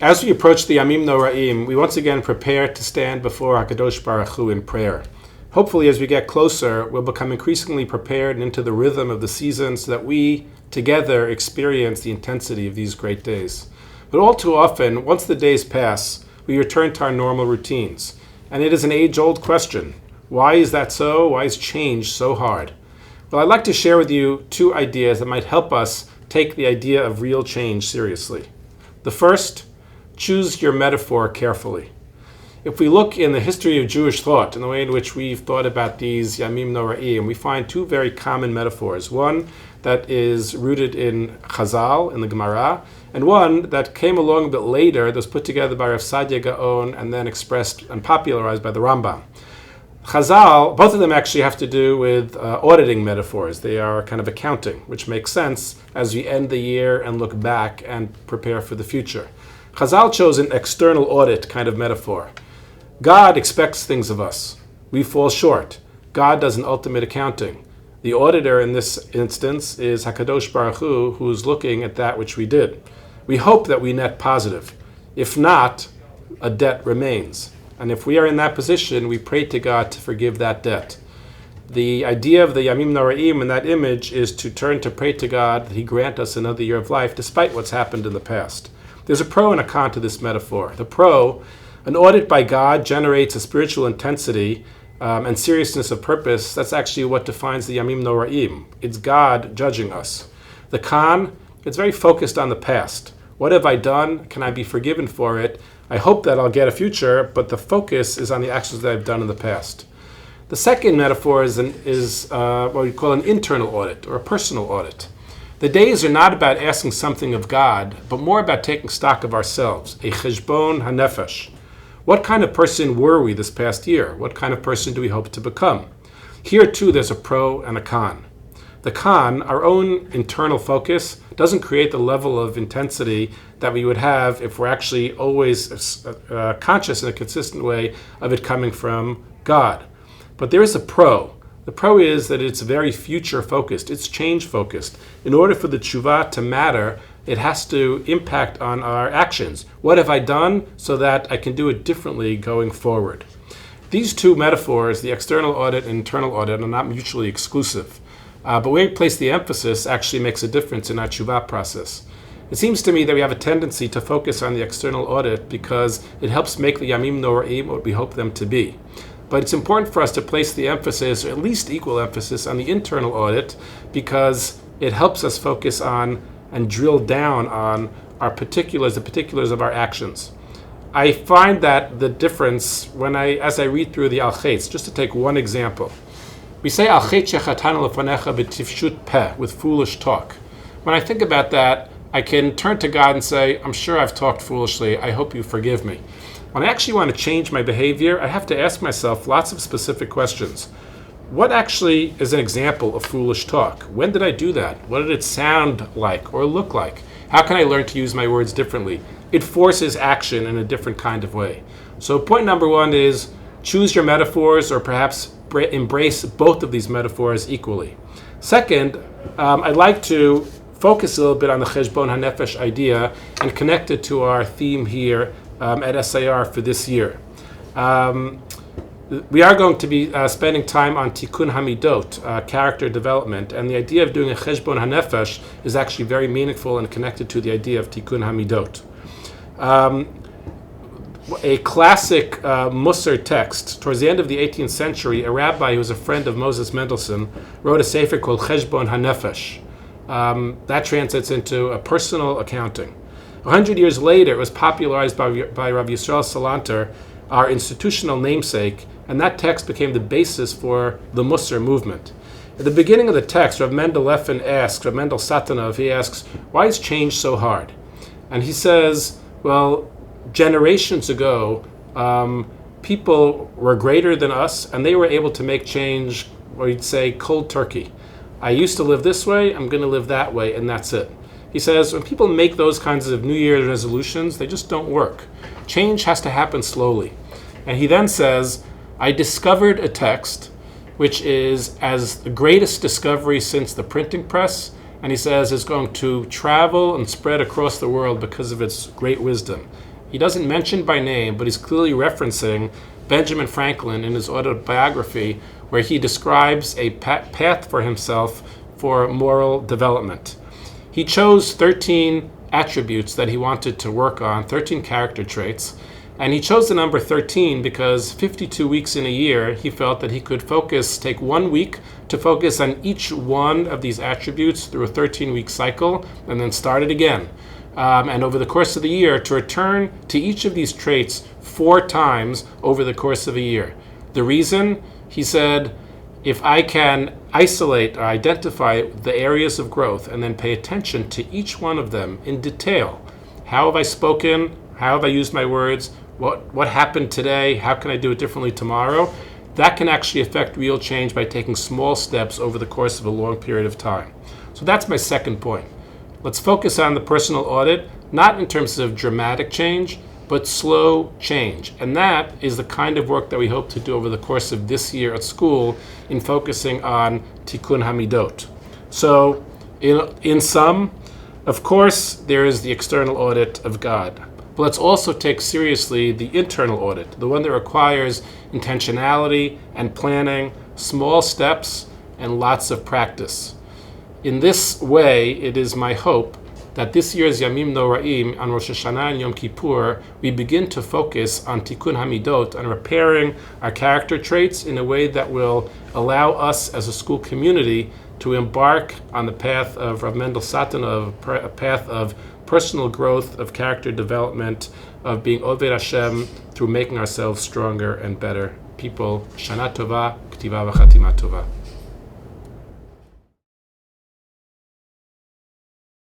As we approach the Yamim Noraim, we once again prepare to stand before HaKadosh Baruch Hu in prayer. Hopefully, as we get closer, we'll become increasingly prepared and into the rhythm of the season so that we, together, experience the intensity of these great days. But all too often, once the days pass, we return to our normal routines. And it is an age-old question. Why is that so? Why is change so hard? Well, I'd like to share with you two ideas that might help us take the idea of real change seriously. The first, choose your metaphor carefully. If we look in the history of Jewish thought, in the way in which we've thought about these Yamim Noraim, we find two very common metaphors. One that is rooted in Chazal, in the Gemara, and one that came along a bit later, that was put together by Rav Sadia Gaon and then expressed and popularized by the Rambam. Chazal, both of them actually have to do with auditing metaphors. They are kind of accounting, which makes sense as we end the year and look back and prepare for the future. Chazal chose an external audit kind of metaphor. God expects things of us. We fall short. God does an ultimate accounting. The auditor in this instance is HaKadosh Baruch Hu, who's looking at that which we did. We hope that we net positive. If not, a debt remains. And if we are in that position, we pray to God to forgive that debt. The idea of the Yamim Noraim in that image is to turn to pray to God that He grant us another year of life despite what's happened in the past. There's a pro and a con to this metaphor. The pro, an audit by God generates a spiritual intensity and seriousness of purpose. That's actually what defines the Yamim Noraim. It's God judging us. The con, it's very focused on the past. What have I done? Can I be forgiven for it? I hope that I'll get a future, but the focus is on the actions that I've done in the past. The second metaphor is what we call an internal audit or a personal audit. The days are not about asking something of God, but more about taking stock of ourselves, a cheshbon hanefesh. What kind of person were we this past year? What kind of person do we hope to become? Here too there's a pro and a con. The con, our own internal focus, doesn't create the level of intensity that we would have if we're actually always conscious in a consistent way of it coming from God. But there is a pro. The pro is that it's very future-focused. It's change-focused. In order for the tshuva to matter, it has to impact on our actions. What have I done so that I can do it differently going forward? These two metaphors, the external audit and internal audit, are not mutually exclusive. But where we place the emphasis actually makes a difference in our tshuva process. It seems to me that we have a tendency to focus on the external audit because it helps make the Yamim Noraim what we hope them to be. But it's important for us to place the emphasis, or at least equal emphasis, on the internal audit because it helps us focus on and drill down on our particulars, the particulars of our actions. I find that the difference as I read through the Al-Chetz, just to take one example. We say Al-Chetz shechatanu lefanecha b'tifshut peh, with foolish talk. When I think about that, I can turn to God and say, I'm sure I've talked foolishly, I hope you forgive me. When I actually want to change my behavior, I have to ask myself lots of specific questions. What actually is an example of foolish talk? When did I do that? What did it sound like or look like? How can I learn to use my words differently? It forces action in a different kind of way. So point number one is choose your metaphors or perhaps embrace both of these metaphors equally. Second, I'd like to focus a little bit on the cheshbon hanefesh idea and connect it to our theme here at SAR for this year. We are going to be spending time on Tikkun Ha-middot, character development, and the idea of doing a cheshbon hanefesh is actually very meaningful and connected to the idea of Tikkun Ha-middot. A classic Musar text, towards the end of the 18th century, a rabbi who was a friend of Moses Mendelssohn wrote a sefer called Cheshbon HaNefesh. That translates into a personal accounting. 100 years later, it was popularized by Rabbi Yisrael Salanter, our institutional namesake, and that text became the basis for the Musar movement. At the beginning of the text, Rav Mendel Satanov, he asks, why is change so hard? And he says, well, generations ago, people were greater than us, and they were able to make change, or you'd say, cold turkey. I used to live this way, I'm going to live that way, and that's it. He says, when people make those kinds of New Year's resolutions, they just don't work. Change has to happen slowly. And he then says, I discovered a text which is as the greatest discovery since the printing press, and he says it's going to travel and spread across the world because of its great wisdom. he doesn't mention by name, but he's clearly referencing Benjamin Franklin in his autobiography, where he describes a path for himself for moral development. He chose 13 attributes that he wanted to work on, 13 character traits, and he chose the number 13 because 52 weeks in a year, he felt that he could take 1 week to focus on each one of these attributes through a 13-week cycle, and then start it again. And over the course of the year, to return to each of these traits 4 times over the course of a year. The reason, he said, if I can isolate or identify the areas of growth and then pay attention to each one of them in detail, how have I spoken? How have I used my words? What happened today? How can I do it differently tomorrow? That can actually affect real change by taking small steps over the course of a long period of time. So that's my second point. Let's focus on the personal audit, not in terms of dramatic change, but slow change. And that is the kind of work that we hope to do over the course of this year at school in focusing on Tikkun Ha-middot. So in sum, of course, there is the external audit of God. But let's also take seriously the internal audit, the one that requires intentionality and planning, small steps, and lots of practice. In this way, it is my hope that this year's Yamim Noraim on Rosh Hashana and Yom Kippur, we begin to focus on Tikkun Ha-middot, on repairing our character traits in a way that will allow us as a school community to embark on the path of Rav Mendel Satanov, a path of personal growth, of character development, of being Oved Hashem through making ourselves stronger and better people. Shana Tova, K'tiva v'Chatima Tova.